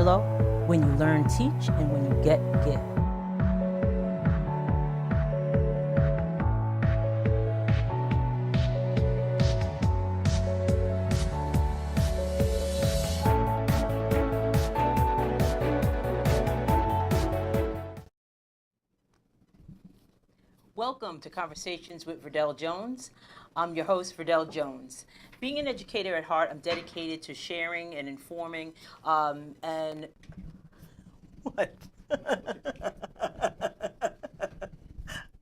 Angelo. When you learn, teach, and when you get, give. Welcome to Conversations with Verdel Jones. I'm your host, Verdel Jones. Being an educator at heart, I'm dedicated to sharing and informing and what?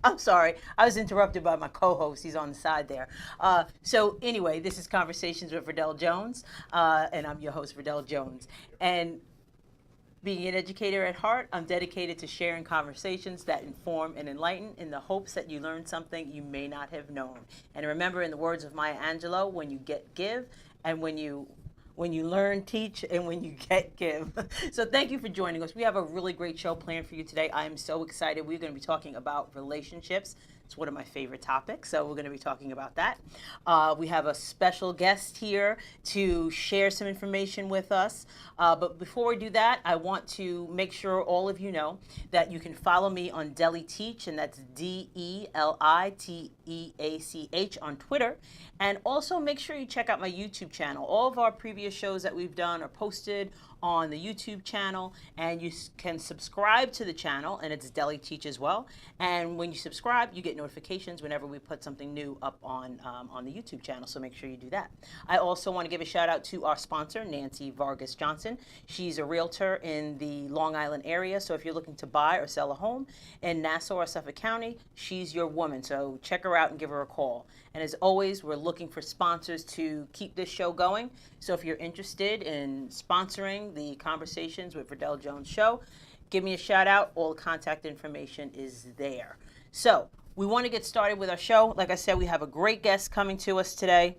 I'm sorry, I was interrupted by my co-host. He's on the side there. So anyway, this is Conversations with Verdel Jones, and I'm your host, Verdel Jones. And being an educator at heart, I'm dedicated to sharing conversations that inform and enlighten in the hopes that you learn something you may not have known. And remember, in the words of Maya Angelou, when you get, give, and when you learn, teach, and when you get, give. So thank you for joining us. We have a really great show planned for you today. I am so excited. We're going to be talking about relationships. It's one of my favorite topics, so we're going to be talking about that. We have a special guest here to share some information with us. But before we do that, I want to make sure all of you know that you can follow me on Deli Teach, and that's DELITEACH on Twitter. And also make sure you check out my YouTube channel. All of our previous shows that we've done are posted on the YouTube channel, and you can subscribe to the channel, and it's Deli Teach as well. And when you subscribe, you get notifications whenever we put something new up on the YouTube channel, so make sure you do that. I also want to give a shout out to our sponsor, Nancy Vargas Johnson. She's a realtor in the Long Island area, so if you're looking to buy or sell a home in Nassau or Suffolk County, she's your woman, so check her out and give her a call. And as always, we're looking for sponsors to keep this show going. So if you're interested in sponsoring the Conversations with Verdel Jones show, give me a shout out. All the contact information is there. So we want to get started with our show. Like I said, we have a great guest coming to us today.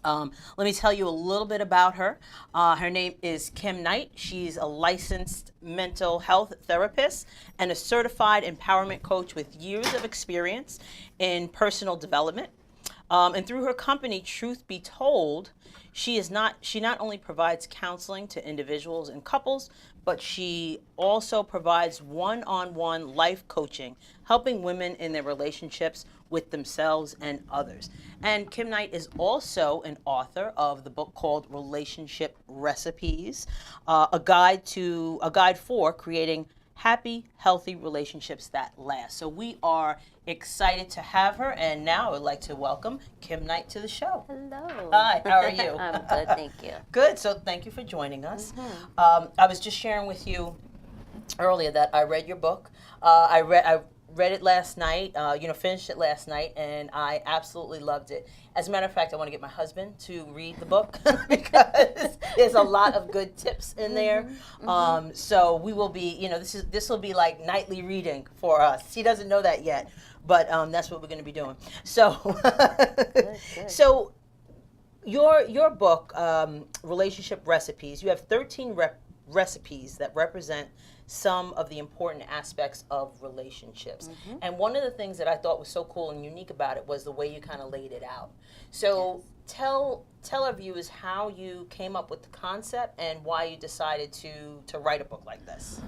Let me tell you a little bit about her. Her name is Kim Knight. She's a licensed mental health therapist and a certified empowerment coach with years of experience in personal development. And through her company, Truth Be Told, she not only provides counseling to individuals and couples, but she also provides one-on-one life coaching, helping women in their relationships with themselves and others. And Kim Knight is also an author of the book called Relationship Recipes, a guide for creating happy, healthy relationships that last. So we are excited to have her, and now I would like to welcome Kim Knight to the show. Hello. Hi, how are you? I'm good, thank you. Good, so thank you for joining us. I was just sharing with you earlier that I read your book. I read it last night, finished it last night, and I absolutely loved it. As a matter of fact, I want to get my husband to read the book because there's a lot of good tips in there. So we will be, this will be like nightly reading for us. He doesn't know that yet, but that's what we're going to be doing. So, Good. so your book, Relationship Recipes, you have 13 recipes that represent some of the important aspects of relationships. And one of the things that I thought was so cool and unique about it was the way you kind of laid it out. So tell our viewers how you came up with the concept and why you decided to write a book like this.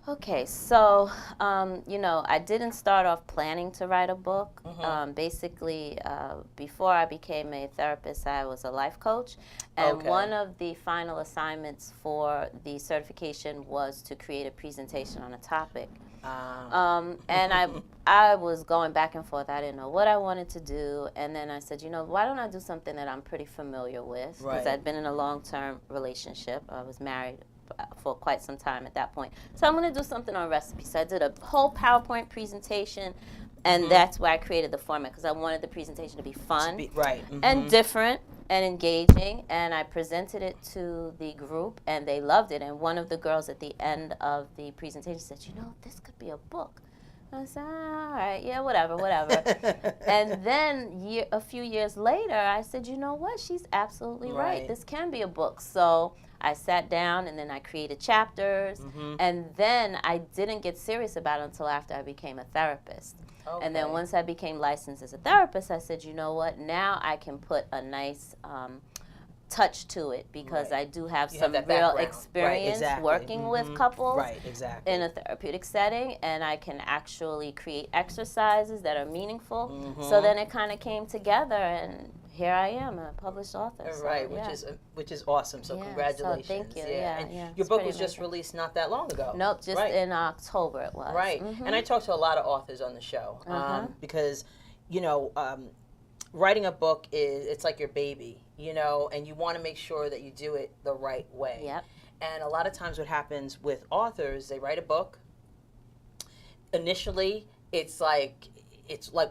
Okay, so, I didn't start off planning to write a book. Basically, before I became a therapist, I was a life coach. And one of the final assignments for the certification was to create a presentation on a topic. And I was going back and forth. I didn't know what I wanted to do. And then I said, why don't I do something that I'm pretty familiar with? Because I'd been in a long-term relationship. I was married for quite some time at that point. So I'm going to do something on recipes. So I did a whole PowerPoint presentation, and that's where I created the format because I wanted the presentation to be fun and different and engaging. And I presented it to the group, and they loved it. And one of the girls at the end of the presentation said, this could be a book. I said, all right, yeah, whatever. And then a few years later, I said, you know what? She's absolutely right. This can be a book. So I sat down, and then I created chapters. And then I didn't get serious about it until after I became a therapist. And then once I became licensed as a therapist, I said, you know what? Now I can put a nice touch to it because Right. I do have You some have that real background. experience Right, exactly. working with couples Right, exactly. in a therapeutic setting, and I can actually create exercises that are meaningful. So then it kind of came together, and here I am, a published author. So, Right, yeah. which is awesome. So Yeah, congratulations. so thank you. And Yeah, your it's book pretty was just amazing. released not that long ago. Nope, just right. in October it was. Right. And I talk to a lot of authors on the show because, you know, writing a book it's like your baby, you know, and you want to make sure that you do it the right way. Yep. And a lot of times what happens with authors, they write a book. Initially, it's like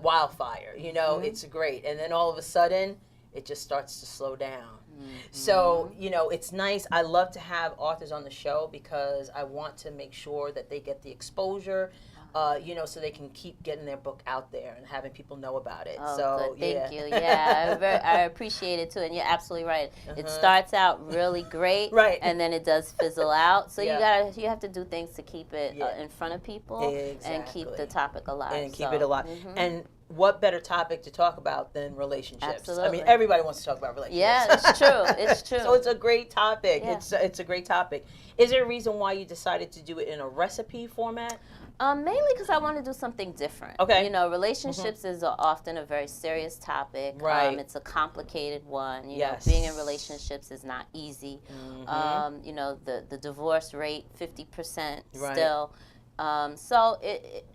wildfire, you know, it's great. And then all of a sudden, it just starts to slow down. So, you know, it's nice. I love to have authors on the show because I want to make sure that they get the exposure, you know, so they can keep getting their book out there and having people know about it. Oh, so, good. Thank you. Yeah, I appreciate it too. And you're absolutely right. It starts out really great, Right. and then it does fizzle out. So Yeah. you have to do things to keep it in front of people and keep Exactly. the topic alive. And keep it alive. And what better topic to talk about than relationships? Absolutely. I mean, everybody wants to talk about relationships. Yeah, it's true. It's true. So it's a great topic. Yeah. It's a great topic. Is there a reason why you decided to do it in a recipe format? Mainly because I want to do something different. Okay. You know, relationships is often a very serious topic. Right. It's a complicated one. You Yes. know, being in relationships is not easy. You know, the divorce rate, 50% Right. still. So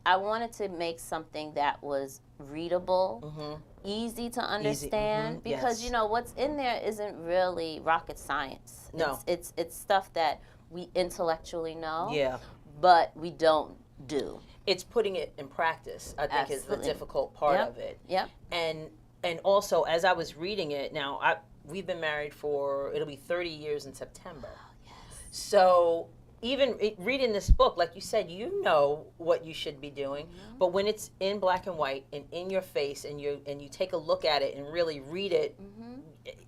I wanted to make something that was readable, easy to understand, because Yes. you know what's in there isn't really rocket science. No. It's stuff that we intellectually know, Yeah. but we don't do. It's putting it in practice, I think, is the Absolutely. difficult part Yep. of it. Yep. And also, as I was reading it, now we've been married it'll be 30 years in September. So even reading this book, like you said, you know what you should be doing, but when it's in black and white and in your face, and you take a look at it and really read it,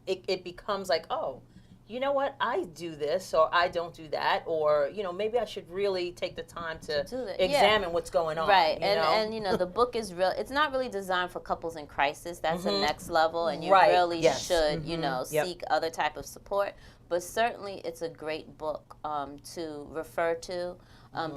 it becomes like, oh, you know what, I do this, or I don't do that, or you know, maybe I should really take the time to examine what's going on. Right, you know? and you know, the book is real. It's not really designed for couples in crisis. That's the next level, and you Right. really Yes. should, you know, Yep. seek other type of support. But certainly, it's a great book to refer to.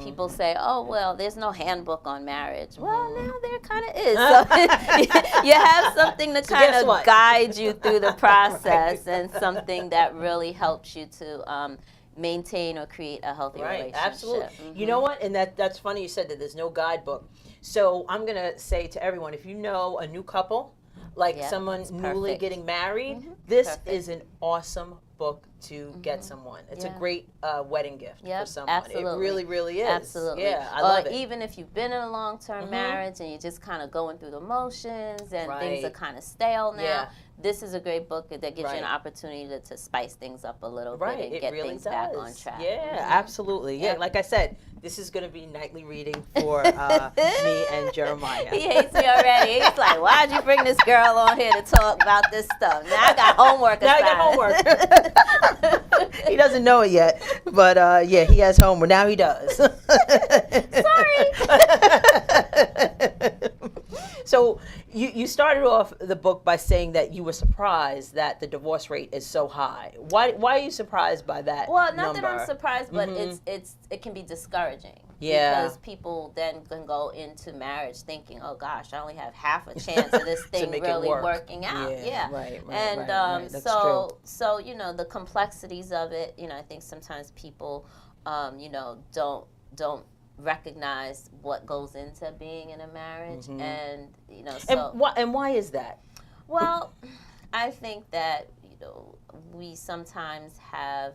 People say, "Oh, well, there's no handbook on marriage." Well, now there kind of is. So you have something to kind guess of what? guide you through the process, and something that really helps you to maintain or create a healthy relationship. Absolutely. You know what? And that's funny you said that there's no guidebook. So I'm going to say to everyone, if you know a new couple, like someone newly perfect. getting married, this Perfect. is an awesome book to get someone. It's a great wedding gift for someone. Absolutely. It really, really is. Absolutely. Yeah, I love it. Even if you've been in a long-term marriage and you're just kind of going through the motions and things are kind of stale now, this is a great book that gives you an opportunity to spice things up a little bit and get really things does. back on track. Yeah, absolutely. Yeah, like I said, this is going to be nightly reading for me and Jeremiah. He hates me already. He's like, why'd you bring this girl on here to talk about this stuff? Now I got homework Now assigned. I got homework. He doesn't know it yet, but yeah, he has homework. Now he does. Sorry. So you started off the book by saying that you were surprised that the divorce rate is so high. Why are you surprised by that? Well, not number? that I'm surprised, but it can be discouraging. Yeah. Because people then can go into marriage thinking, oh gosh, I only have half a chance of this thing make it really work. working out. Yeah, right, And right. That's so you know, the complexities of it, you know, I think sometimes people you know, don't recognize what goes into being in a marriage, and you know, so and why is that? well, I think that, you know, we sometimes have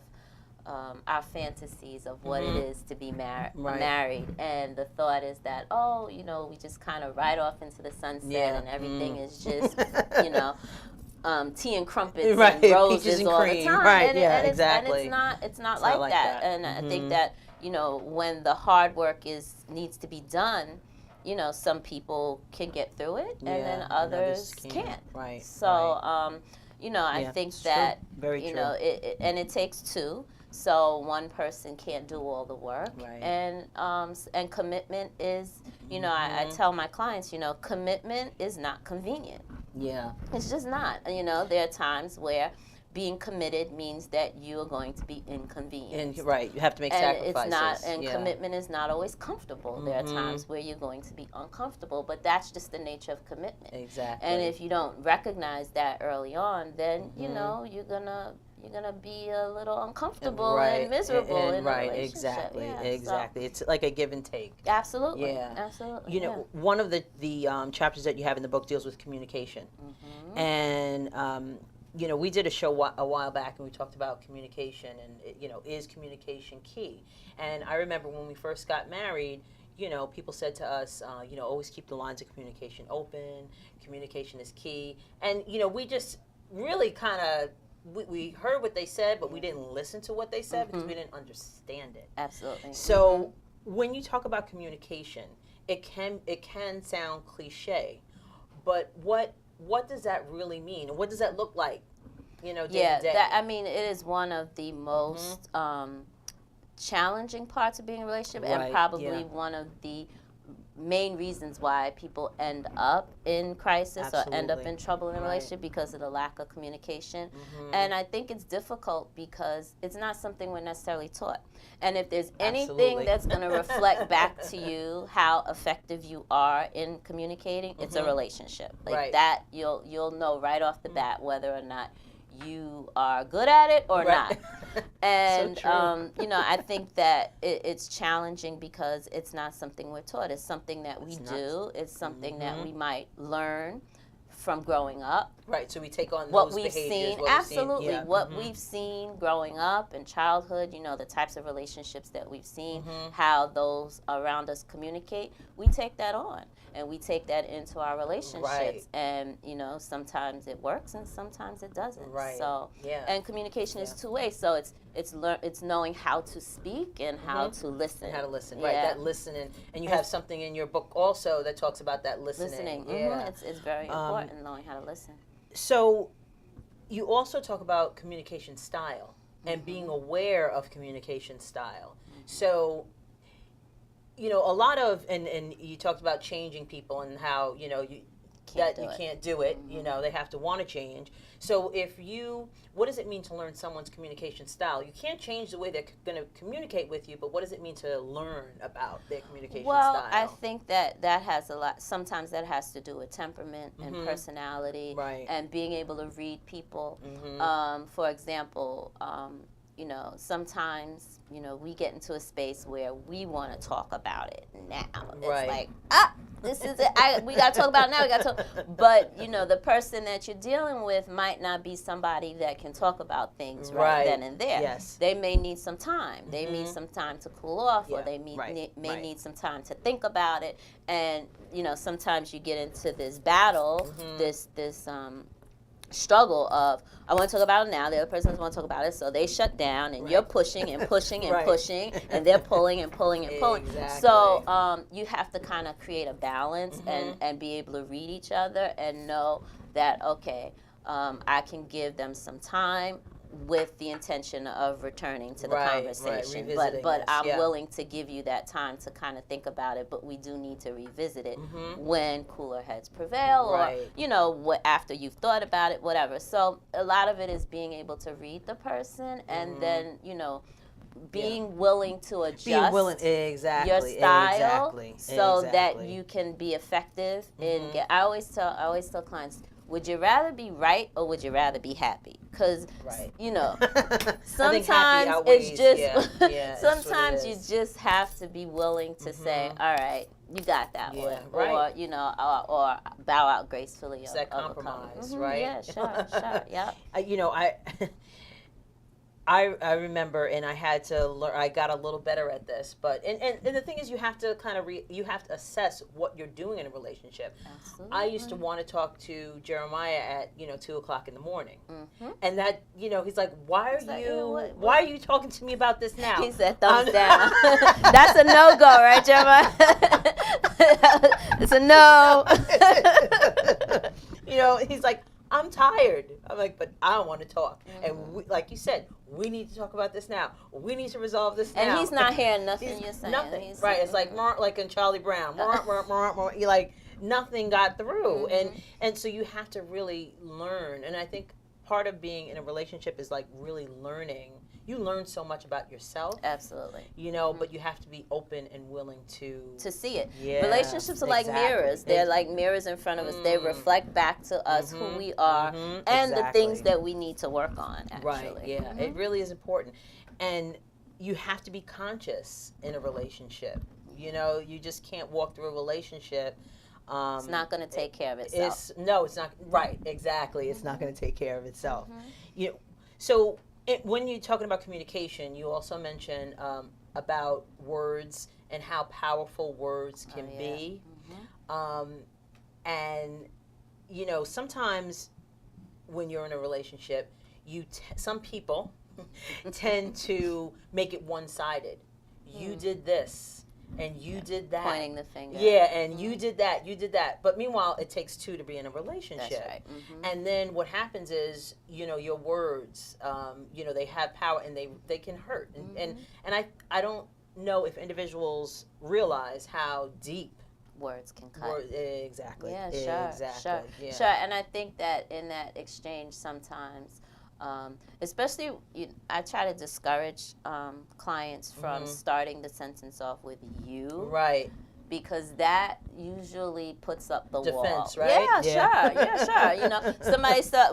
our fantasies of what it is to be married, and the thought is that, oh, you know, we just kind of ride off into the sunset and everything is just, you know, tea and crumpets and roses and all cream. the time. Right, And exactly. And it's not like that. And I think that, you know, when the hard work needs to be done, you know, some people can get through it, and then others can't. Right. So, you know, I think that, Very you true. know, and it takes two. So one person can't do all the work, and commitment is, you know, I tell my clients, you know, commitment is not convenient. Yeah. It's just not. You know, there are times where being committed means that you are going to be inconvenienced. And right, you have to make and sacrifices. It's not, and commitment is not always comfortable. There are times where you're going to be uncomfortable, but that's just the nature of commitment. Exactly. And if you don't recognize that early on, then you know you're gonna be a little uncomfortable and miserable in a relationship. Exactly, yeah, exactly. So. It's like a give and take. Absolutely. Yeah, absolutely. You know, one of the chapters that you have in the book deals with communication, and you know, we did a show a while back, and we talked about communication, and you know, is communication key? And I remember when we first got married, you know, people said to us, you know, always keep the lines of communication open. Communication is key, and you know, we just really kind of we heard what they said, but we didn't listen to what they said because we didn't understand it. Absolutely. So when you talk about communication, it can sound cliche, but what does that really mean? What does that look like? You know, day to day? I mean, it is one of the most challenging parts of being in a relationship, and probably one of the main reasons why people end up in crisis or end up in trouble in a relationship, because of the lack of communication. And I think it's difficult because it's not something we're necessarily taught. And if there's anything that's going to reflect back to you how effective you are in communicating, it's a relationship. Like that, you'll know right off the bat whether or not you are good at it or not. And so you know, I think that it's challenging because it's not something we're taught. It's something that we do. It's something that we might learn from growing up. Right. So we take on what those we've behaviors, seen. Absolutely. What we've seen growing up in childhood, you know, the types of relationships that we've seen, how those around us communicate, we take that on. And we take that into our relationships, and you know, sometimes it works and sometimes it doesn't. Right. So, and communication is two ways. So it's knowing how to speak and how to listen. And how to listen, right? That listening, and you have something in your book also that talks about that listening. Yeah, it's very important knowing how to listen. So, you also talk about communication style and being aware of communication style. So, you know, a lot of, and you talked about changing people and how, you know, you can't do it. You know, they have to want to change. So what does it mean to learn someone's communication style? You can't change the way they're going to communicate with you, but what does it mean to learn about their communication style? Well, I think that has a lot, sometimes that has to do with temperament and personality and being able to read people. For example, you know, sometimes, you know, we get into a space where we want to talk about it now. It's like, this is it. We got to talk about it now. We got to talk. But, you know, the person that you're dealing with might not be somebody that can talk about things right then and there. Yes. They may need some time. They need some time to cool off, or they may need some time to think about it. And, you know, sometimes you get into this battle, this struggle of, I want to talk about it now, the other person doesn't want to talk about it, so they shut down, and you're pushing and pushing and pushing, and they're pulling and pulling and pulling. Exactly. So you have to kind of create a balance and be able to read each other and know that, okay, I can give them some time with the intention of returning to the conversation, but I'm willing to give you that time to kind of think about it. But we do need to revisit it when cooler heads prevail, or you know, after you've thought about it, whatever. So a lot of it is being able to read the person, and then, you know, being willing to adjust your style so that you can be effective in. I always tell clients, would you rather be right or would you rather be happy? Because, you know, sometimes it's just, sometimes you just have to be willing to say, all right, you got that one. Or, you know, or bow out gracefully. It's that compromise, right? Yeah, sure, yep. You know, I remember, and I had to learn. I got a little better at this, but and the thing is, you have to kind of you have to assess what you're doing in a relationship. Absolutely. I used to want to talk to Jeremiah at 2:00 in the morning, and that he's like, why are you talking to me about this now? He said thumbs down. That's a no go, right, Jeremiah? It's a no. He's like, I'm tired. I'm like, but I want to talk. And like you said, we need to talk about this now. We need to resolve this now. And he's not hearing nothing you're saying. Nothing. It's like in Charlie Brown. Like nothing got through. And so you have to really learn. And I think part of being in a relationship is like really learning. You learn so much about yourself. Absolutely. You know, but you have to be open and willing to see it. Yeah, Relationships are like mirrors. They're like mirrors in front of us. They reflect back to us who we are and the things that we need to work on, actually. Right, yeah. It really is important. And you have to be conscious in a relationship. You know, you just can't walk through a relationship. It's not going to take care of itself. It's not. Right, exactly. It's not going to take care of itself. You know, so when you're talking about communication, you also mentioned about words and how powerful words can be. And, you know, sometimes when you're in a relationship, some people tend to make it one-sided. You did this. And you did that. Pointing the finger. Yeah, and you did that, you did that. But meanwhile, it takes two to be in a relationship. That's right. And then what happens is, you know, your words, you know, they have power and they can hurt. And I don't know if individuals realize how deep words can cut. Exactly. Yeah, sure. Exactly. Sure. Yeah. Sure. And I think that in that exchange sometimes, especially, I try to discourage clients from starting the sentence off with you. Right. Because that usually puts up the defense, wall. right? Yeah, sure. You know,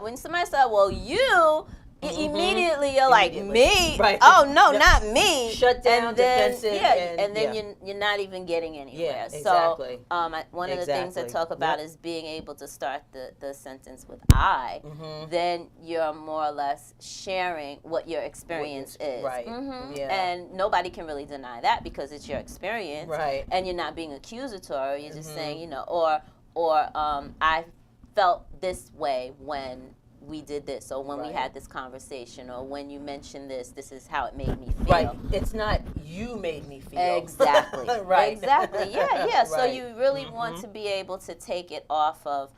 when somebody said, well, you, immediately you're like, me? Right. Oh, no, not me. Shut down, and then, defensive. And then you're not even getting anywhere. Yeah, exactly. So one of the things I talk about is being able to start the sentence with I. Then you're more or less sharing what your experience is. Right. Yeah. And nobody can really deny that because it's your experience. Right. And you're not being accusatory. You're just saying, you know, or I felt this way when we did this, or when we had this conversation, or when you mentioned this is how it made me feel. Right. It's not you made me feel. Exactly. Right. Exactly. Yeah. Right. So you really want to be able to take it off of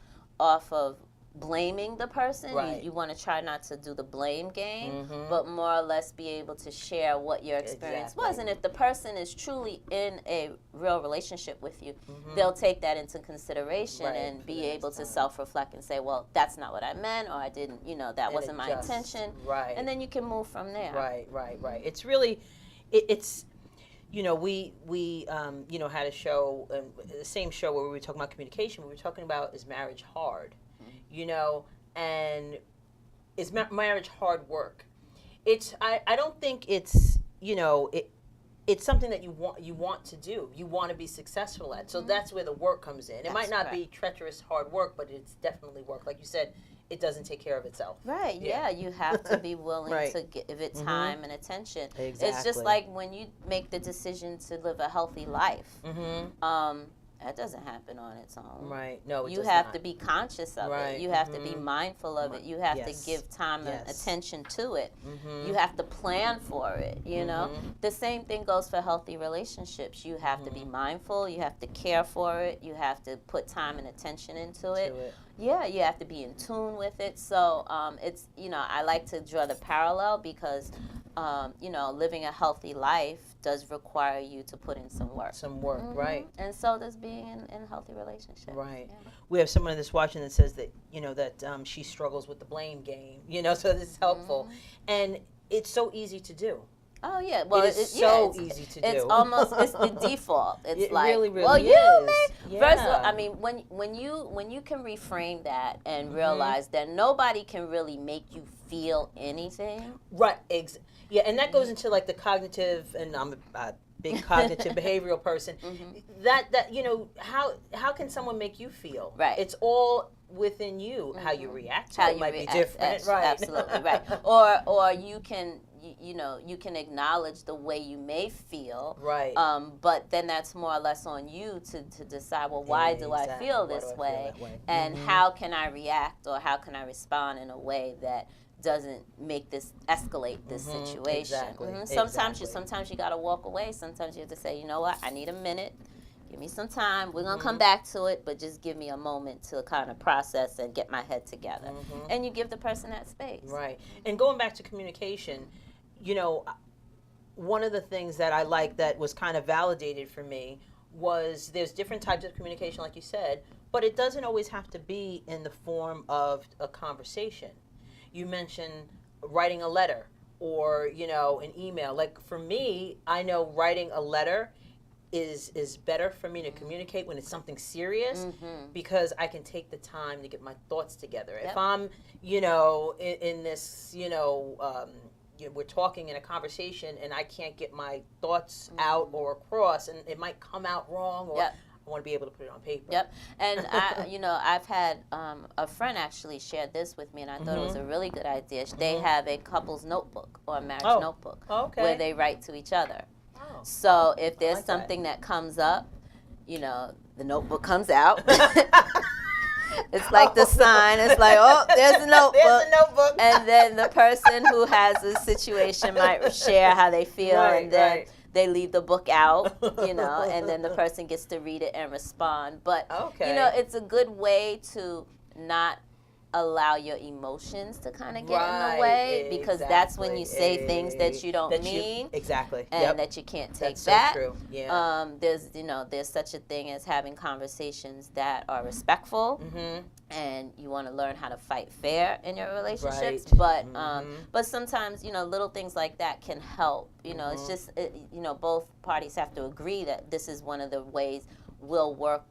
blaming the person. Right. You want to try not to do the blame game, but more or less be able to share what your experience was. And if the person is truly in a real relationship with you, they'll take that into consideration and be able to self-reflect and say, well, that's not what I meant, or I didn't, you know, that wasn't my intention. Right. And then you can move from there. Right. It's really, it's, you know, we you know, had a show, the same show where we were talking about communication. We were talking about, is marriage hard? You know, and is marriage hard work? I don't think it's, you know, it's something that you want to do. You want to be successful at. So that's where the work comes in. It might not be treacherous hard work, but it's definitely work. Like you said, it doesn't take care of itself. Right, yeah. You have to be willing to give it time and attention. Exactly. It's just like when you make the decision to live a healthy life. That doesn't happen on its own. Right. No, you have to be conscious of it. You have to be mindful of it. You have to give time and attention to it. You have to plan for it, you know? The same thing goes for healthy relationships. You have to be mindful. You have to care for it. You have to put time and attention into it. Yeah, you have to be in tune with it. So it's, you know, I like to draw the parallel because, you know, living a healthy life does require you to put in some work. Right. And so does being in a healthy relationship. Right. Yeah. We have someone that's watching that says that, you know, that she struggles with the blame game, you know, so this is helpful. And it's so easy to do. Oh, yeah. Well, it's so easy to do. It's almost, it's the default. It's it like, really well, is. you may. First of all, I mean, when you can reframe that and realize that nobody can really make you feel anything. Right. Yeah, and that goes into like the cognitive, and I'm a big cognitive behavioral person. That you know, how can someone make you feel? Right. It's all within you. How you react to it might be different. Right. Absolutely right. Or you can. You know, you can acknowledge the way you may feel, right? But then that's more or less on you to decide. Well, why do I feel this way? And how can I react, or how can I respond in a way that doesn't make this escalate this situation? Sometimes you got to walk away. Sometimes you have to say, you know what, I need a minute. Give me some time. We're going to come back to it, but just give me a moment to kind of process and get my head together. And you give the person that space. Right. And going back to communication, you know, one of the things that I like that was kind of validated for me was there's different types of communication, like you said, but it doesn't always have to be in the form of a conversation. you mentioned writing a letter or, you know, an email. Like for me, I know writing a letter is better for me to communicate when it's something serious because I can take the time to get my thoughts together. If I'm, you know, in this, you know, we're talking in a conversation and I can't get my thoughts out or across, and it might come out wrong, or I want to be able to put it on paper. Yep. And I, you know, I've had a friend actually shared this with me, and I thought it was a really good idea. They have a couple's notebook or a marriage notebook where they write to each other. So if there's something that comes up, you know, the notebook comes out. It's like the sign. It's like, oh, there's a notebook. There's a notebook. And then the person who has the situation might share how they feel, and then they leave the book out, you know, and then the person gets to read it and respond. But, you know, it's a good way to not allow your emotions to kind of get in the way, because that's when you say things that you don't mean, and that you can't take back. So true. There's, you know, there's such a thing as having conversations that are respectful, and you want to learn how to fight fair in your relationships. But but sometimes, you know, little things like that can help. You know, it's just you know, both parties have to agree that this is one of the ways we'll work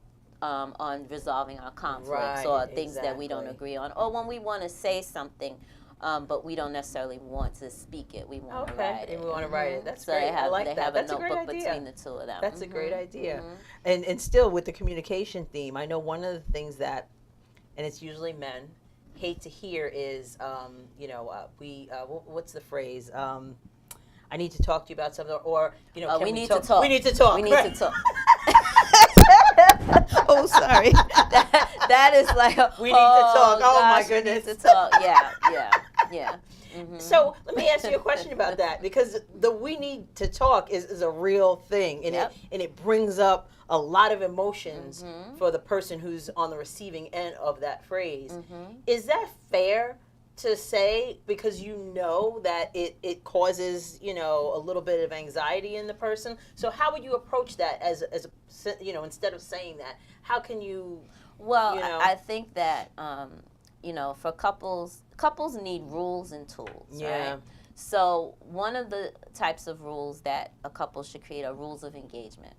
on resolving our conflicts or things that we don't agree on, or when we want to say something, but we don't necessarily want to speak it. We want to write it. And we want to write it. That's so great. I like they that. have That's a notebook between the two of them. That's a great idea. And still with the communication theme, I know one of the things that, and it's usually men, hate to hear is, you know, what's the phrase? I need to talk to you about something, or, you know, we need to talk. We need to talk. We need to talk. Oh, sorry. that is like, we need to talk. Oh, gosh, my goodness. We need to talk. Yeah. So let me ask you a question about that, because the we need to talk is a real thing, and it brings up a lot of emotions for the person who's on the receiving end of that phrase. Is that fair to say, because you know that it causes, you know, a little bit of anxiety in the person? So how would you approach that as a, you know, instead of saying that? How can you? Well, you know? I think that you know, for couples need rules and tools, right? So one of the types of rules that a couple should create are rules of engagement.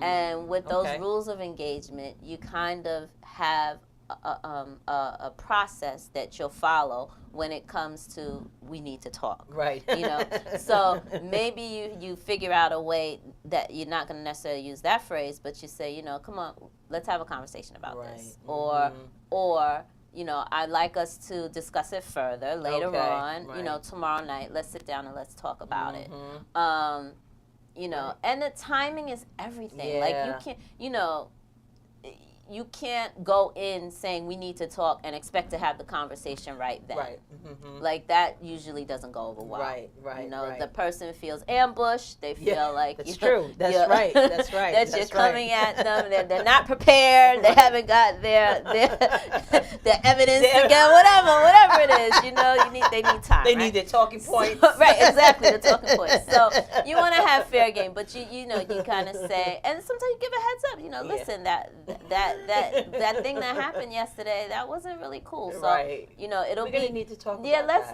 And with those rules of engagement, you kind of have a process that you'll follow when it comes to we need to talk. Right. You know, so maybe you figure out a way that you're not going to necessarily use that phrase, but you say, you know, come on, let's have a conversation about this. Or you know, I'd like us to discuss it further later on. You know, tomorrow night, let's sit down and let's talk about it. You know, and the timing is everything. Like you can't, you know, you can't go in saying we need to talk and expect to have the conversation right then. Like that usually doesn't go over well. You know, the person feels ambushed. They feel like that's true. That's right. That's right. That you're coming at them. They're not prepared. They haven't got their evidence together. Whatever it is. You know, they need time. They need their talking points. So, right. Exactly. The talking points. So you want to have fair game, but you know, you kind of say, and sometimes you give a heads up. You know, listen, that thing that happened yesterday, that wasn't really cool. So you know, we're gonna need to talk. Yeah, about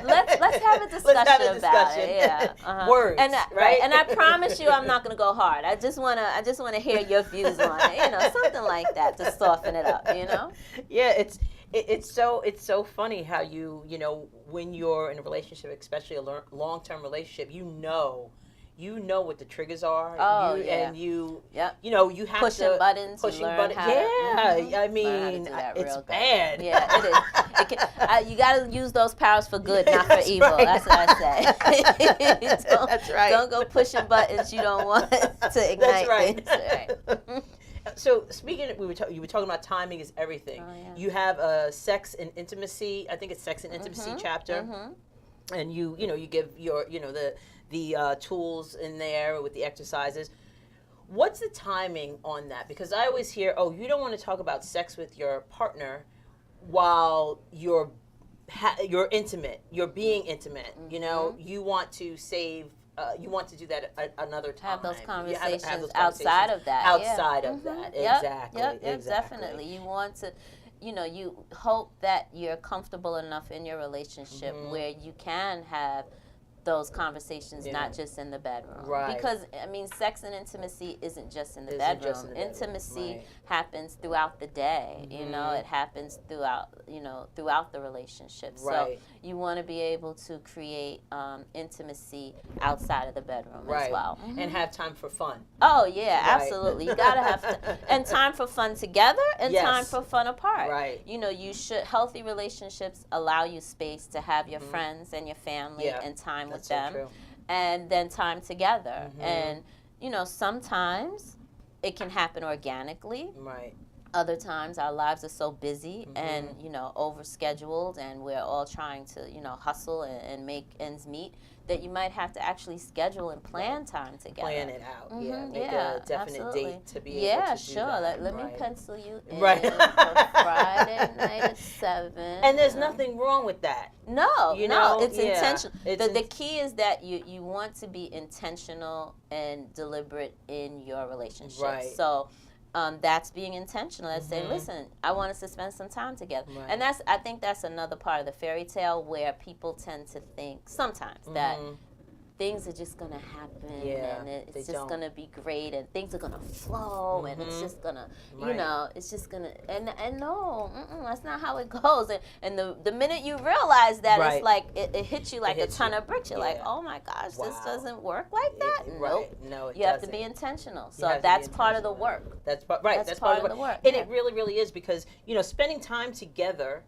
let's have a discussion about it. Yeah, words, and right. And I promise you, I'm not gonna go hard. I just wanna hear your views on it. You know, something like that to soften it up. You know. Yeah, it's so funny how you know, when you're in a relationship, especially a long-term relationship, you know what the triggers are. And you know, you have pushing buttons. I mean, it's bad. Yeah, it is. You got to use those powers for good, not for evil. That's what I say. That's right. Don't go pushing buttons you don't want to ignite things. Right. So speaking of, you were talking about timing is everything. You have a sex and intimacy. I think it's sex and intimacy chapter, and you give your the tools in there with the exercises. What's the timing on that? Because I always hear, oh, you don't want to talk about sex with your partner while you're intimate, you're being intimate. You know, you want to save. You want to do that another time. Have those conversations outside of that. Outside of that, exactly. Yep, definitely. You want to. you hope that you're comfortable enough in your relationship where you can have those conversations, not just in the bedroom. Right. Because, I mean, sex and intimacy isn't just in the Isn't bedroom. just in the bedroom. Intimacy Right. happens throughout the day. It happens throughout, throughout the relationship. Right. So you want to be able to create intimacy outside of the bedroom as well. And have time for fun. Oh, yeah, absolutely. You got to have and time for fun together and time for fun apart. Right. Healthy relationships allow you space to have your friends and your family and time with them. True. And then time together. And, sometimes it can happen organically. Right. Other times our lives are so busy and, overscheduled, and we're all trying to, hustle and make ends meet, that you might have to actually schedule and plan time together. Plan it out. Make a definite date to be able to do that. Let me pencil you in Right. for Friday night at 7. And there's nothing wrong with that. No, it's intentional. It's the key is that you want to be intentional and deliberate in your relationship. Right. So that's being intentional. That's saying, listen, I want us to spend some time together. Right. And I think that's another part of the fairy tale where people tend to think sometimes that things are just going to happen and it's just going to be great and things are going to flow and it's just going to, it's just going to, and no, that's not how it goes. And the minute you realize that, it's like, it hits you like a ton of bricks. You're like, oh my gosh, this doesn't work like that? Nope. No, it You have to be intentional. So that's part of the work. That's part of the work. And it really, really is, because, spending time together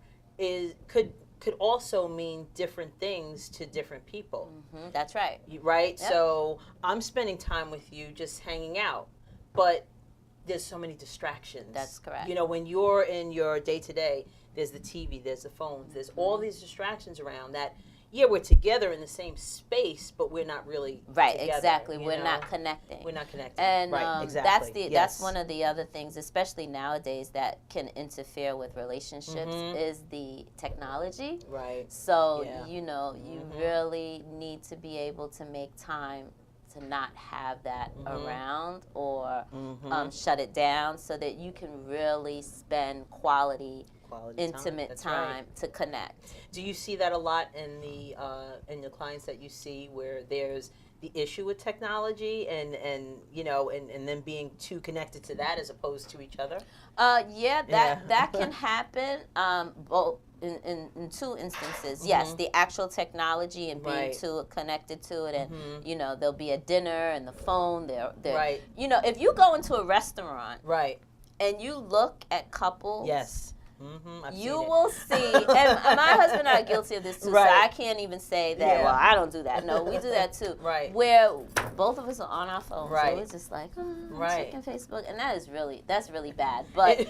could also mean different things to different people. That's right. Right? Yep. So I'm spending time with you just hanging out, but there's so many distractions. That's correct. When you're in your day-to-day, there's the TV, there's the phones, there's all these distractions around that. Yeah, we're together in the same space, but we're not really together, exactly. We're not connecting. We're not connecting. And exactly. That's one of the other things, especially nowadays, that can interfere with relationships is the technology. Right. So, you really need to be able to make time to not have that around or shut it down so that you can really spend quality intimate time to connect. Do you see that a lot in the clients that you see, where there's the issue with technology and then being too connected to that as opposed to each other? That can happen. Both in two instances. Yes, the actual technology and being too connected to it, and there'll be a dinner and the phone. Right. If you go into a restaurant, and you look at couples, you will see, and my husband and I are guilty of this too, so I can't even say that, well, I don't do that. No, we do that too. Where both of us are on our phones. So it's just like, checking Facebook, and that's really bad. But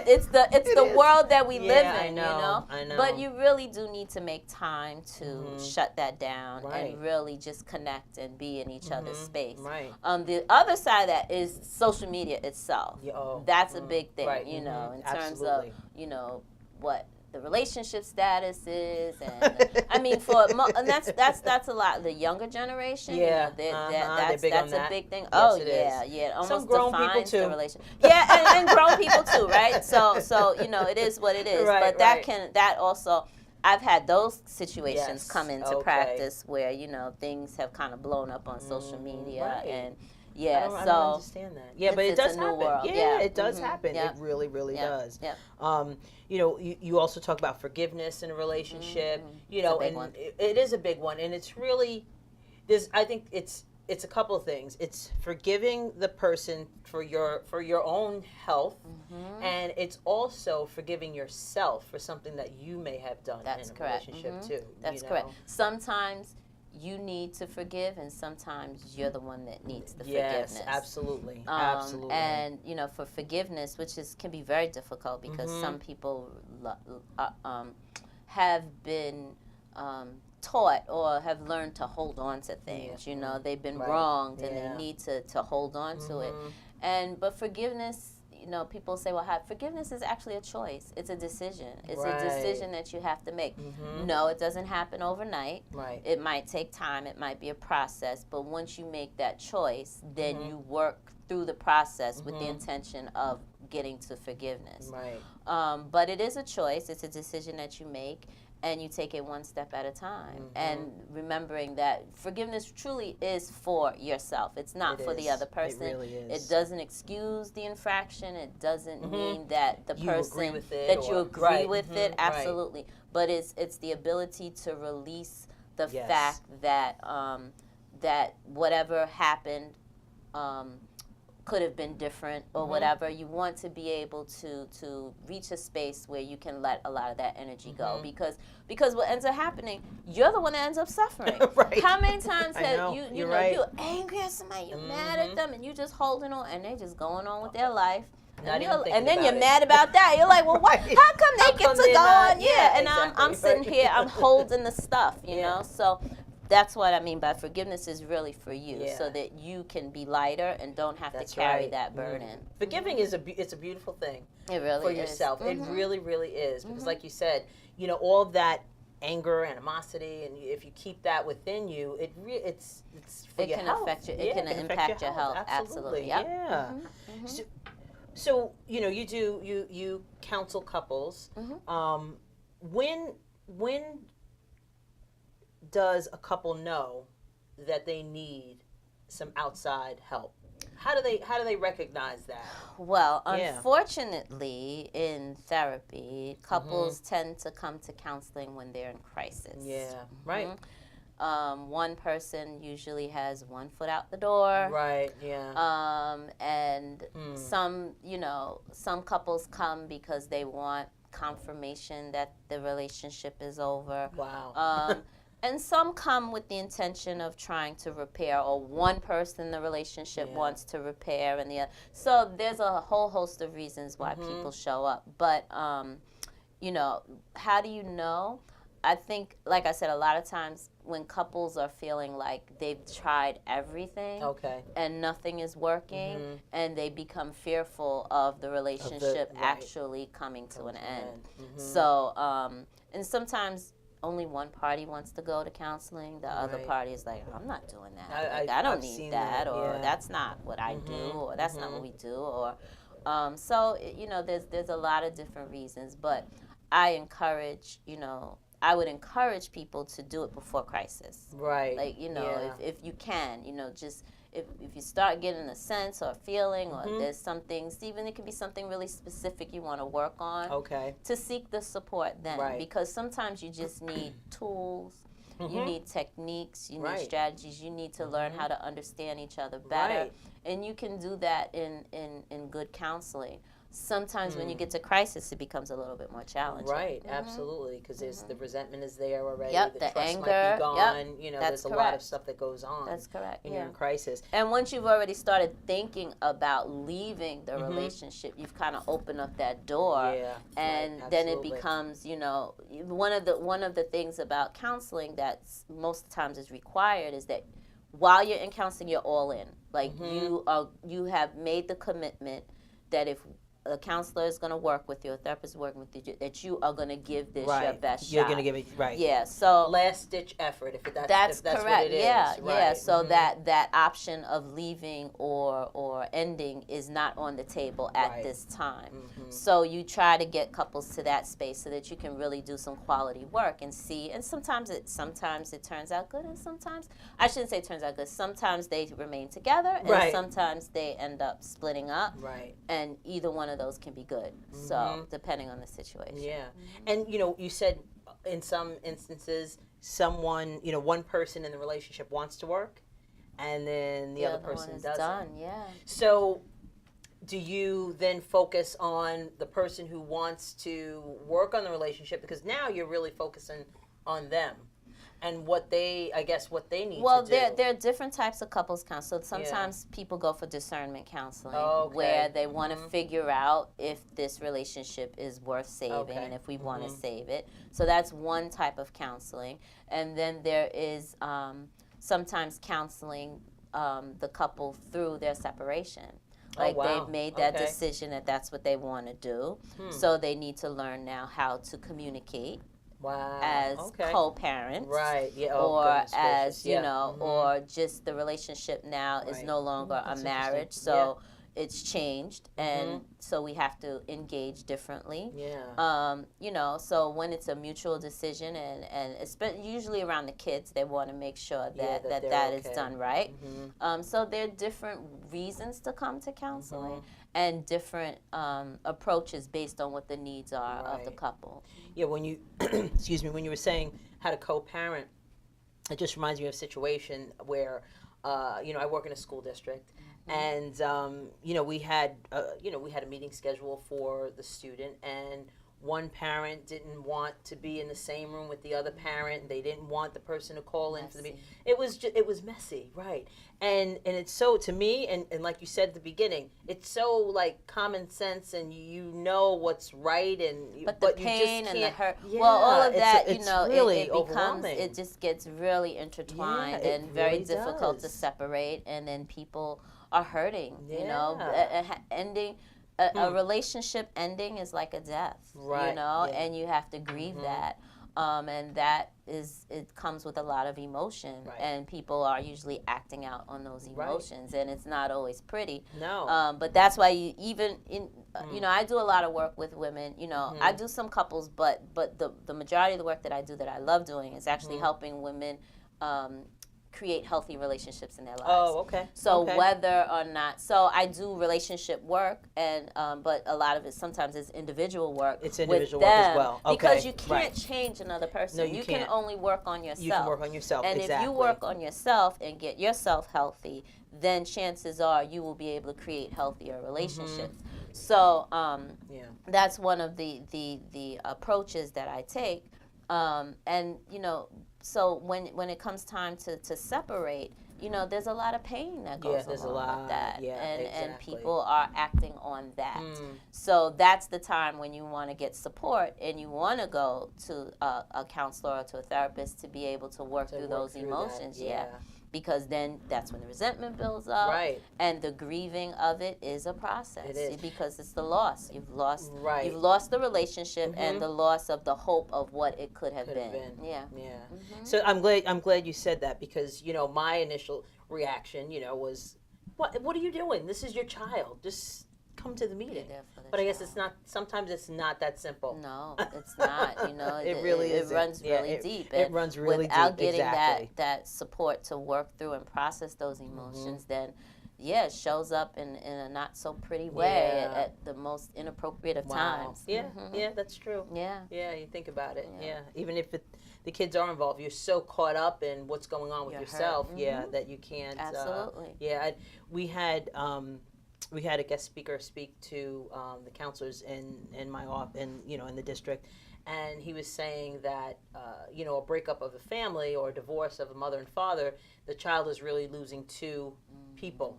it's the world that we live in, I know. But you really do need to make time to shut that down and really just connect and be in each other's space. The other side of that is social media itself. That's a big thing, in terms of what the relationship status is, and I mean and that's a lot. The younger generation, that's a big thing. Yes, it almost some grown defines people too. the relationship. And grown people too, right? So it is what it is. But that also. I've had those situations come into practice where things have kind of blown up on social media and. I don't understand that. Yeah, but it does happen. It does happen. It really, really does. You also talk about forgiveness in a relationship. And it is a big one, and it's really I think it's a couple of things. It's forgiving the person for your own health, and it's also forgiving yourself for something that you may have done in a relationship too. That's correct. Sometimes you need to forgive, and sometimes you're the one that needs the forgiveness. Yes, absolutely. And for forgiveness, which can be very difficult because some people have been taught or have learned to hold on to things. They've been wronged, and they need to hold on to it. But forgiveness. People say, well, forgiveness is actually a choice. It's a decision. It's a decision that you have to make. No, it doesn't happen overnight. It might take time. It might be a process. But once you make that choice, then you work through the process with the intention of getting to forgiveness. Right. But it is a choice. It's a decision that you make, and you take it one step at a time. And remembering that forgiveness truly is for yourself. It's not for the other person. It really is. It doesn't excuse the infraction. It doesn't mean that the you person agree with it, that you agree with it. Right. Absolutely. But it's the ability to release the fact that that whatever happened could have been different or whatever. You want to be able to reach a space where you can let a lot of that energy go, because what ends up happening, you're the one that ends up suffering. Right. How many times have you right. you're angry at somebody, you're mad at them, and you just holding on, and they just going on with their life. And then you're mad about that. You're like, well, what? How come they get to go on? Yeah, and exactly. I'm sitting here, I'm holding the stuff, you know. So that's what I mean by forgiveness is really for you, so that you can be lighter and don't have to carry that burden. Forgiving is it's a beautiful thing. It really for yourself. It really, really is, because like you said, you know, all of that anger, animosity, and if you keep that within you, it's for your health. Affect you. It can impact your health. Absolutely. Yep. Yeah. So you know, you counsel couples. When does a couple know that they need some outside help? How do they recognize that? Well, unfortunately, in therapy, couples tend to come to counseling when they're in crisis. Yeah, right. One person usually has one foot out the door. Right, yeah. And some couples come because they want confirmation that the relationship is over. Wow. And some come with the intention of trying to repair, or one person in the relationship wants to repair, and the other. So there's a whole host of reasons why people show up. But, you know, how do you know? I think, like I said, a lot of times when couples are feeling like they've tried everything and nothing is working, and they become fearful of the relationship actually coming to an end. So, and sometimes only one party wants to go to counseling. The other party is like, I'm not doing that. I don't need that, or that's not what I do, or that's not what we do, or so you know, there's a lot of different reasons. But I would encourage people to do it before crisis. Right. Like, you know, if you can, you know, just if you start getting a sense or a feeling, or there's some things, even it could be something really specific you want to work on, to seek the support then. Right. Because sometimes you just need tools, you need techniques, you need strategies, you need to learn how to understand each other better. And you can do that in good counseling. Sometimes when you get to crisis, it becomes a little bit more challenging. Right, absolutely, because there's the resentment is there already. Yep, the the trust anger might be gone. Yep, you know, that's there's a lot of stuff that goes on. That's correct. When you're in crisis. And once you've already started thinking about leaving the relationship, you've kind of opened up that door, and then it becomes, you know, one of the things about counseling that's most times is required is that while you're in counseling, you're all in. Like you have made the commitment that if a counselor is going to work with you, a therapist is working with you, that you are going to give this your best shot. You're going to give it, Yeah, so last ditch effort, if that's correct. What it is. Yeah. So that option of leaving or ending is not on the table at this time. So you try to get couples to that space so that you can really do some quality work and see. And sometimes it turns out good, and sometimes I shouldn't say it turns out good. Sometimes they remain together, and sometimes they end up splitting up. Right. And either one of those can be good. So depending on the situation. Yeah. And you know, you said in some instances, someone, you know, one person in the relationship wants to work, and then the other person doesn't. Done. Yeah. So do you then focus on the person who wants to work on the relationship, because now you're really focusing on them and what they need to do? Well, there are different types of couples counseling. So sometimes people go for discernment counseling, where they want to figure out if this relationship is worth saving and if we want to save it. So that's one type of counseling. And then there is sometimes counseling the couple through their separation. Like they've made that decision that that's what they want to do. So they need to learn now how to communicate Wow. as Okay. co-parents, Right. Yeah. Oh, or goodness as gracious. you Yeah. know, or just the relationship now is Right. no longer a That's marriage, interesting. so it's changed, Mhm. and so we have to engage differently. Yeah. You know, so when it's a mutual decision, and usually around the kids, they want to make sure Yeah. that They're that is okay. done right. Mhm. So there are different reasons to come to counseling, Mhm. and different approaches based on what the needs are of the Right. couple. Yeah. When you, excuse me, when you were saying how to co-parent, it just reminds me of a situation where, I work in a school district, and we had a meeting schedule for the student, and one parent didn't want to be in the same room with the other parent, and they didn't want the person to call in for the meeting. It was messy, right? And it's so, to me, and like you said at the beginning, it's so like common sense, and you know what's right, But but the you pain just and the can't. hurt, Yeah, well, all of that, it's it really becomes, overwhelming. it just gets really intertwined, Yeah, it and very really difficult to does. separate, and then people are hurting, Yeah. ending. A relationship ending is like a death, Right. Yeah. and you have to grieve that. And that it comes with a lot of emotion, Right. and people are usually acting out on those Right. emotions, and it's not always pretty. No. But that's why I do a lot of work with women. I do some couples, but the majority of the work that I do, that I love doing, is actually helping women create healthy relationships in their lives. Oh, okay. So Okay. whether or not, so I do relationship work, and but a lot of it sometimes is individual work. It's individual with work them, as well. Okay. because you can't Right. change another person. No, you can can't. only work on yourself. You can work on yourself. And exactly. if you work on yourself and get yourself healthy, then chances are you will be able to create healthier relationships. So Yeah. that's one of the approaches that I take. And so when it comes time to separate, there's a lot of pain that goes there's a along lot. with that, Yeah, and exactly. people are acting on that. So that's the time when you want to get support, and you want to go to a counselor or to a therapist to be able to work through those emotions. Yeah. Because then that's when the resentment builds up, Right. and the grieving of it is a process. It is. Because it's the loss. You've lost the relationship, and the loss of the hope of what it could have been. Yeah. Yeah. So I'm glad you said that, because my initial reaction was, what are you doing? This is your child. Just come to the meeting. But I guess it's not. Sometimes it's not that simple. No, it's not. It really it isn't. runs Yeah, really deep. It runs really without deep. getting Exactly. that support to work through and process those emotions, then it shows up in a not so pretty way at the most inappropriate of times. Yeah, yeah, that's true. Yeah. Yeah, you think about it. Yeah, even if the kids are involved, you're so caught up in what's going on with yourself. Yeah, that you can't. Absolutely. We had a guest speaker speak to the counselors in my office, in the district, and he was saying that a breakup of a family or a divorce of a mother and father, the child is really losing two people,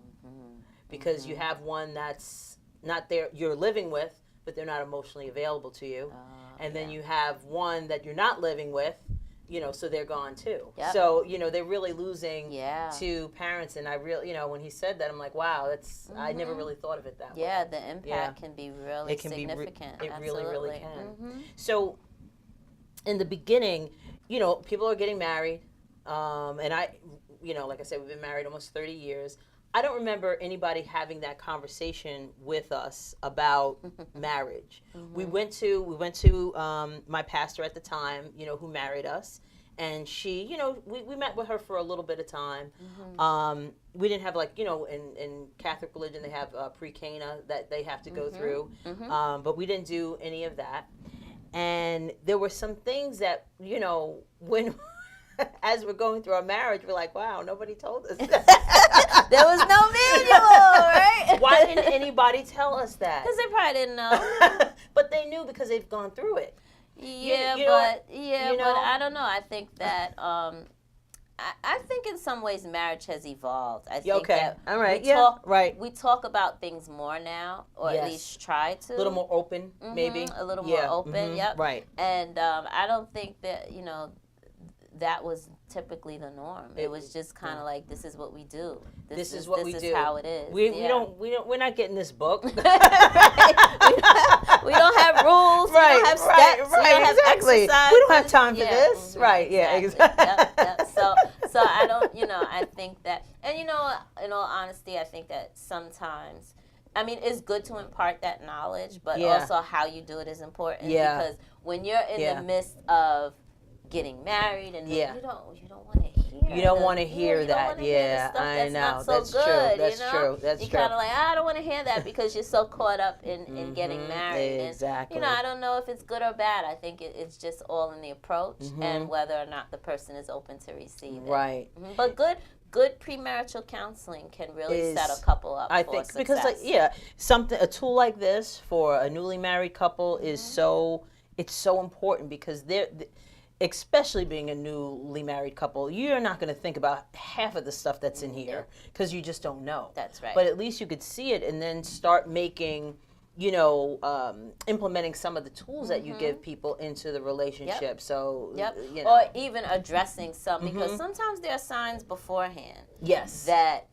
because you have one that's not there, you're living with, but they're not emotionally available to you, and then you have one that you're not living with, so they're gone too. Yep. So, they're really losing two parents. And I really, when he said that, I'm like, wow, that's, I never really thought of it that way. Yeah, the impact can be really significant. It really, really can. Mm-hmm. So, in the beginning, people are getting married. And I, like I said, we've been married almost 30 years. I don't remember anybody having that conversation with us about marriage. We went to my pastor at the time, who married us, and she, we met with her for a little bit of time. We didn't have, like, in Catholic religion they have pre-Cana that they have to go through, but we didn't do any of that. And there were some things that, when as we're going through our marriage, we're like, wow, nobody told us that. There was no manual, right? Why didn't anybody tell us that? Because they probably didn't know. But they knew, because they've gone through it. But I don't know. I think that I think in some ways marriage has evolved. I think that all right, we talk about things more now, or at least try to. A little more open, maybe. A little more open. Yep. Right. And I don't think that that was typically the norm. It was just kind of like, this is what we do. This is what we do. This is how it is. We're not getting this book. We don't have rules. We don't have steps. We don't have exercise. We don't have time for this. Mm-hmm, right. Yeah. Exactly. Yep. So I don't. I think that, and in all honesty, I think that sometimes, I mean, it's good to impart that knowledge, but also how you do it is important. Yeah. Because when you're in the midst of getting married, and you don't want to hear. You don't want to hear that. Yeah, I know. That's true. That's true. You're kind of like, I don't want to hear that because you're so caught up in getting married. Exactly. And, I don't know if it's good or bad. I think it's just all in the approach and whether or not the person is open to receive it. Right. But good premarital counseling can really set a couple up for success. Because a tool like this for a newly married couple is so important, because they're especially being a newly married couple, you're not going to think about half of the stuff that's in here because you just don't know. That's right. But at least you could see it and then start making, implementing some of the tools that you give people into the relationship. So, or even addressing some, because sometimes there are signs beforehand. Yes. That,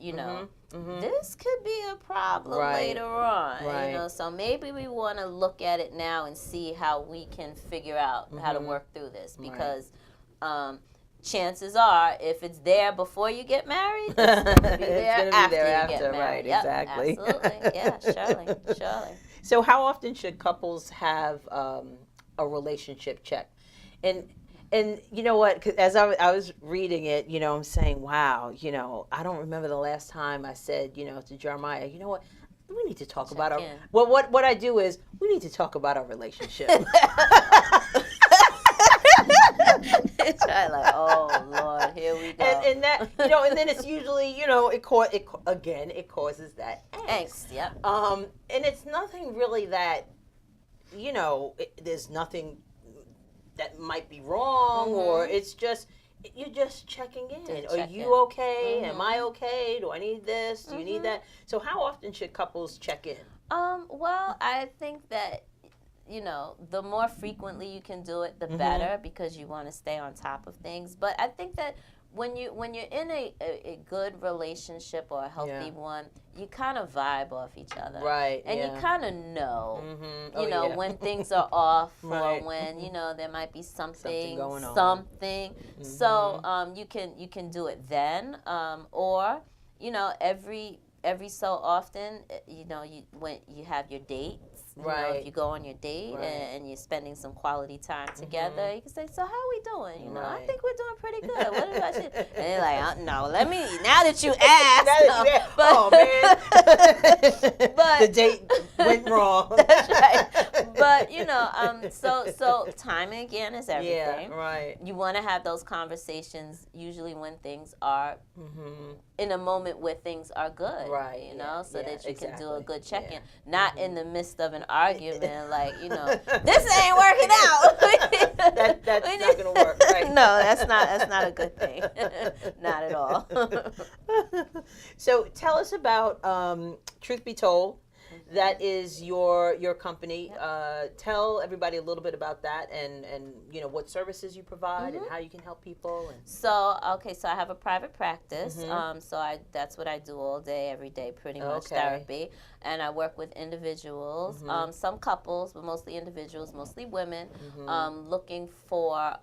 this could be a problem later on. Right. So maybe we want to look at it now and see how we can figure out how to work through this, because chances are, if it's there before you get married, it's going to be there after you get married. Right, exactly. Absolutely. Yeah, surely. So how often should couples have a relationship check? And you know what? 'Cause as I was reading it, I'm saying, wow, I don't remember the last time I said, to Jeremiah, you know what? We need to talk about our. Well, what I do is we need to talk about our relationship. It's right, like, oh Lord, here we go. And that, and then it's usually, it causes that angst. Yep. And it's nothing really that, there's nothing that might be wrong, or it's just, you're just checking in. Are you okay? Am I okay? Do I need this? Do you need that? So how often should couples check in? Well, I think that, the more frequently you can do it, the better, because you want to stay on top of things. But I think that when you're in a good relationship or a healthy one, you kind of vibe off each other. Right. And you kind of know, when things are off, or when, there might be something going on. So you can do it then, or, every so often, when you have your dates. If you go on your date and you're spending some quality time together, you can say, so how are we doing? I think we're doing pretty good. What about you? And they're like, no, now that you asked. Oh, man. But the date went wrong. That's right. But, so timing again is everything. Yeah, right. You want to have those conversations usually when things are in a moment where things are good. Right. So that you can do a good check-in. Not in the midst of an argument, like, this ain't working out. That's not going to work, right? No, that's not a good thing. Not at all. So tell us about Truth Be Told. That is your company. Tell everybody a little bit about that, and what services you provide and how you can help people. So I have a private practice. That's what I do all day, every day, pretty much, therapy. And I work with individuals, some couples, but mostly individuals, mostly women, looking for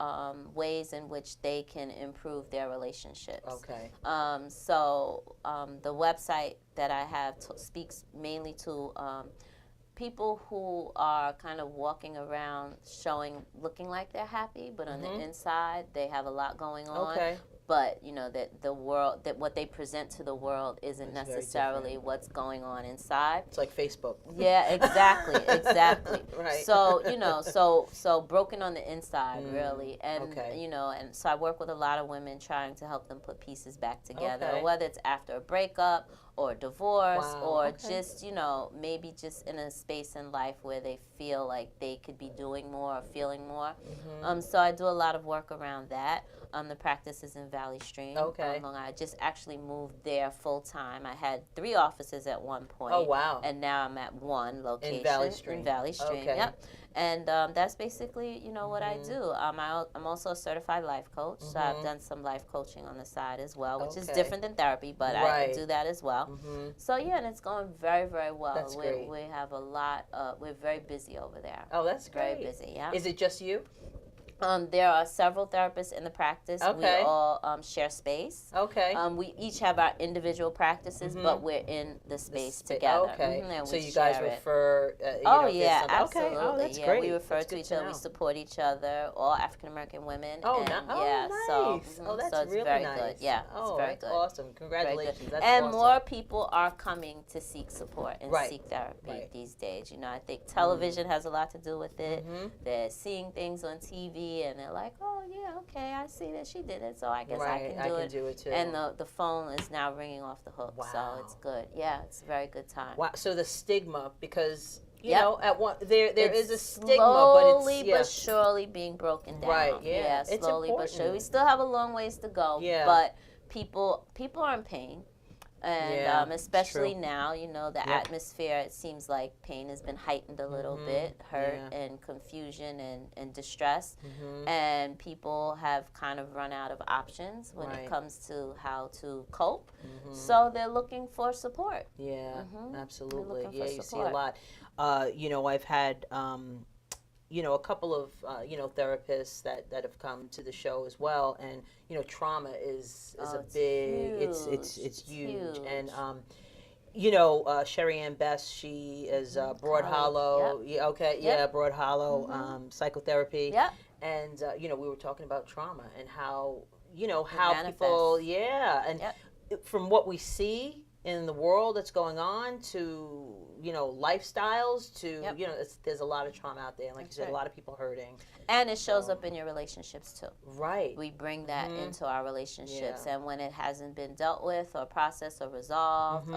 ways in which they can improve their relationships. Okay. The website that I have speaks mainly to people who are kind of walking around looking like they're happy, but on the inside they have a lot going on. Okay. But that what they present to the world isn't necessarily what's going on inside. It's like Facebook. Yeah, exactly. Right. So so broken on the inside, really, and and so I work with a lot of women trying to help them put pieces back together, whether it's after a breakup or divorce, or just maybe just in a space in life where they feel like they could be doing more or feeling more. So I do a lot of work around that. The practice is in Valley Stream. Okay. I just actually moved there full time. I had 3 offices at one point. Oh, wow. And now I'm at one location. In Valley Stream. In Valley Stream, okay. yep. And that's basically, what I do. I'm also a certified life coach, so I've done some life coaching on the side as well, which is different than therapy, but I do that as well. So yeah, and it's going very, very well. That's great. We have a lot. We're very busy over there. Oh, that's great. Very busy. Yeah. Is it just you? There are several therapists in the practice. Okay. We all share space. Okay. We each have our individual practices, but we're in the space together. Okay. And so we you guys share it. refer. Oh yeah, Okay. absolutely. Oh, that's yeah, great. we refer That's to good each to other. know. We support each other. All African American women. Oh, and, yeah, nice. So, that's so it's really very nice. good. Yeah, oh, it's very that's good. Awesome. Congratulations. Very good. That's and awesome. more people are coming to seek support and Right. seek therapy Right. these days. I think television has a lot to do with it. They're seeing things on TV and they're like, oh yeah, okay, I see that she did it, so I guess I can do it. Too. And the phone is now ringing off the hook, Wow. so it's good. Yeah, it's a very good time. Wow. So the stigma, because you Yep. know, at one there It's is a stigma, but it's slowly but surely being broken down. Right, yeah. It's slowly but important. surely. We still have a long ways to go. Yeah. But people are in pain. And Yeah, especially true. now, the atmosphere, it seems like pain has been heightened a little bit, hurt and confusion and distress. And people have kind of run out of options when it comes to how to cope. So they're looking for support. Yeah, absolutely. They're looking Yeah, for you see a support. lot. I've had a couple of therapists that have come to the show as well, and trauma is a big it's huge. And Sherry Ann Best, she is Broad Hollow. Yep. Yeah, okay, yeah, Broad Hollow psychotherapy. Yep. And we were talking about trauma and how manifests. people, and from what we see in the world that's going on to lifestyles to there's a lot of trauma out there, and like you said, a lot of people hurting, and it shows up in your relationships too. Right. We bring that into our relationships, and when it hasn't been dealt with or processed or resolved,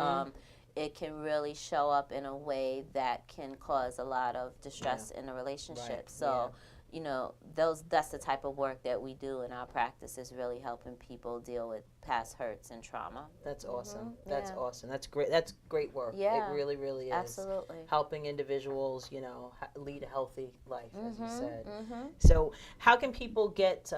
it can really show up in a way that can cause a lot of distress in a relationship. Right. So that's the type of work that we do in our practice, is really helping people deal with past hurts and trauma. That's awesome. That's awesome. That's great. That's great work. Yeah. It really, really is. Absolutely. Helping individuals, lead a healthy life, as you said. So, how can people get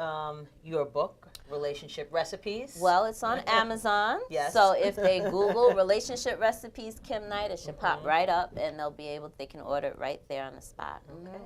your book, Relationship Recipes? Well, it's on Amazon. Yes. So if they Google Relationship Recipes Kim Knight, it should pop right up, and they can order it right there on the spot.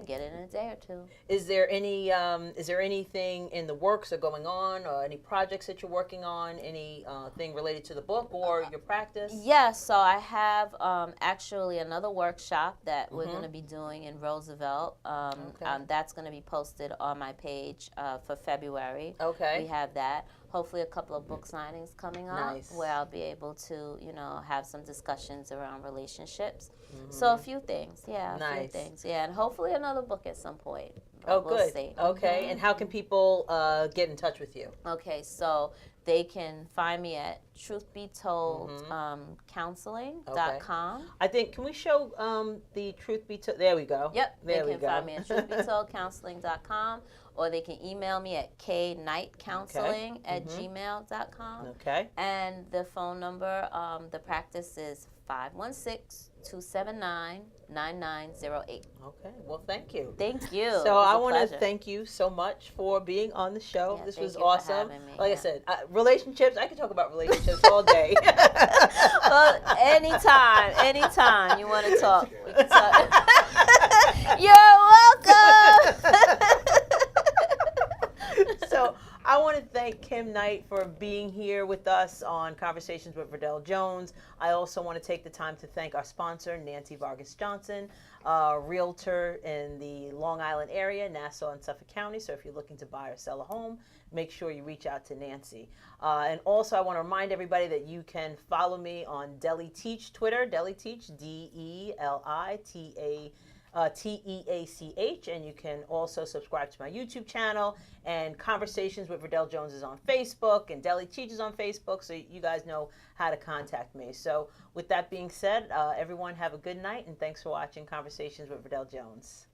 Get it in a day or two. Is there anything in the works or going on, or any projects that you're working on? Any thing related to the book or your practice? Yes, so I have actually another workshop that we're going to be doing in Roosevelt. That's going to be posted on my page for February. Okay. We have that. Hopefully a couple of book signings coming up where I'll be able to, have some discussions around relationships. So a few things, a few things, and hopefully another book at some point. Oh, we'll good. See. Okay, and how can people get in touch with you? Okay, so they can find me at truthbetoldcounseling.com. I think, can we show the Truth Be Told? There we go. Yep, there they can find me at truthbetoldcounseling.com, or they can email me at knightcounseling@gmail.com. Okay. And the phone number, the practice is 516-279-9908. Okay. Well, thank you. Thank you. So I want to thank you so much for being on the show. Yeah, this thank was you for awesome. having me. Like I said, relationships. I could talk about relationships all day. Well, anytime you want to talk, we can talk. You're welcome. So I want to thank Kim Knight for being here with us on Conversations with Verdel Jones. I also want to take the time to thank our sponsor, Nancy Vargas Johnson, a realtor in the Long Island area, Nassau and Suffolk County. So if you're looking to buy or sell a home, make sure you reach out to Nancy. And also I want to remind everybody that you can follow me on Deli Teach Twitter, Deli Teach, DELITATEACH, and you can also subscribe to my YouTube channel, and Conversations with Verdel Jones is on Facebook, and Deli Teach is on Facebook, so you guys know how to contact me. So with that being said, everyone have a good night, and thanks for watching Conversations with Verdel Jones.